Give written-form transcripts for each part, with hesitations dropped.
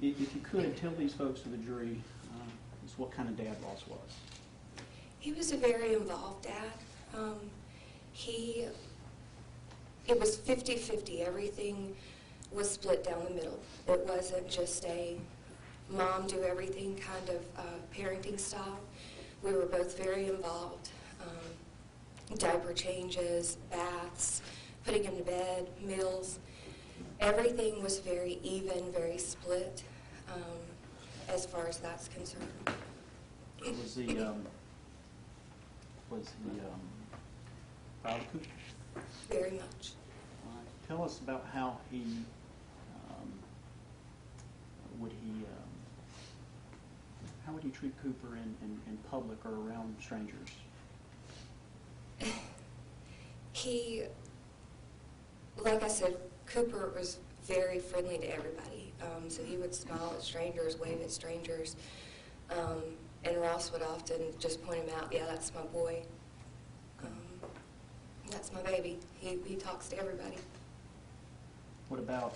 if you could, tell these folks of the jury just what kind of dad Ross was. He was a very involved dad. It was 50-50. Everything was split down the middle. It wasn't just a mom do everything kind of parenting style. We were both very involved. Diaper changes, baths, putting him to bed, meals. Everything was very even, very split as far as that's concerned. Was he proud of Cooper? Very much. Tell us about how he how would he treat Cooper in public or around strangers? He, like I said, Cooper was very friendly to everybody. So he would smile at strangers, wave at strangers. And Ross would often just point him out, yeah, that's my boy. That's my baby. He talks to everybody. What about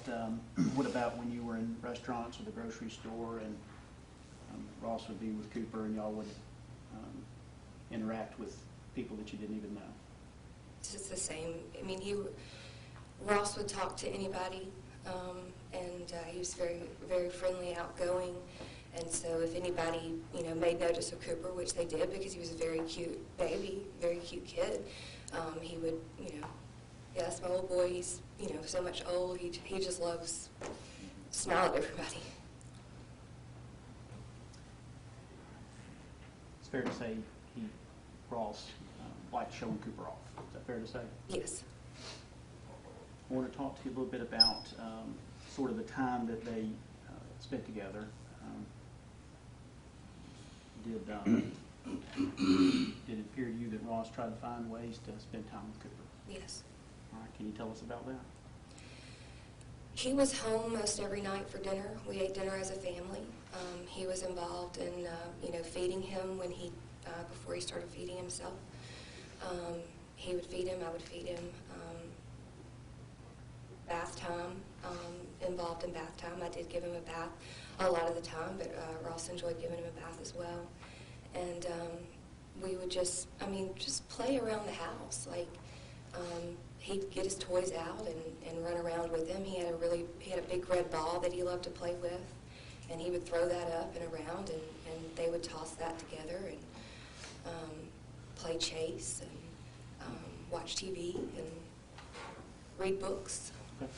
when you were in restaurants or the grocery store and Ross would be with Cooper and y'all would interact with people that you didn't even know? It's just the same. I mean, Ross would talk to anybody, and he was very, very friendly, outgoing. And so if anybody, made notice of Cooper, which they did because he was a very cute baby, very cute kid, he would, yeah, that's my little boy. He's, so much old. He just loves to smile at everybody. It's fair to say Ross liked showing Cooper off. Is that fair to say? Yes. I want to talk to you a little bit about sort of the time that they spent together. Did it appear to you that Ross tried to find ways to spend time with Cooper? Yes. All right, can you tell us about that? He was home most every night for dinner. We ate dinner as a family. He was involved in, feeding him when before he started feeding himself. He would feed him, I would feed him. Bath time, involved in bath time. I did give him a bath a lot of the time, but Ross enjoyed giving him a bath as well. And we would just play around the house. Like, he'd get his toys out and run around with him. He had a big red ball that he loved to play with, and he would throw that up and around, and they would toss that together and play chase and watch TV and read books. Okay.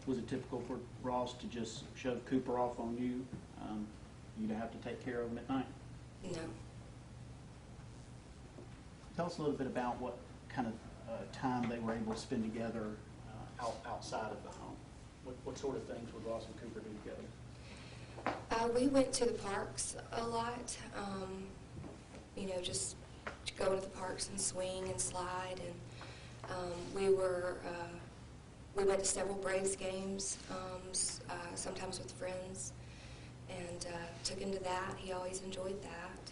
Was it typical for Ross to just shove Cooper off on you? You to have to take care of him at night? No. Tell us a little bit about what kind of time they were able to spend together outside of the home. What sort of things would Ross and Cooper do together? We went to the parks a lot. Just to go into the parks and swing and slide. And we went to several Braves games, sometimes with friends, and took him to that. He always enjoyed that.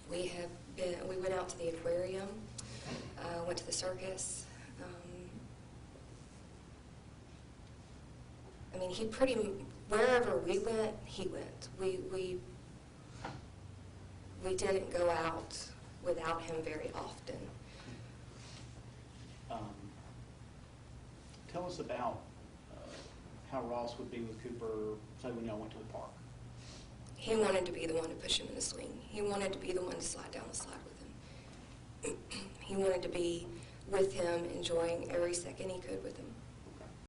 We went out to the aquarium, went to the circus. Wherever we went, he went. We didn't go out without him very often. Tell us about how Ross would be with Cooper, say when y'all went to the park. He wanted to be the one to push him in the swing. He wanted to be the one to slide down the slide with him. He wanted to be with him, enjoying every second he could with him.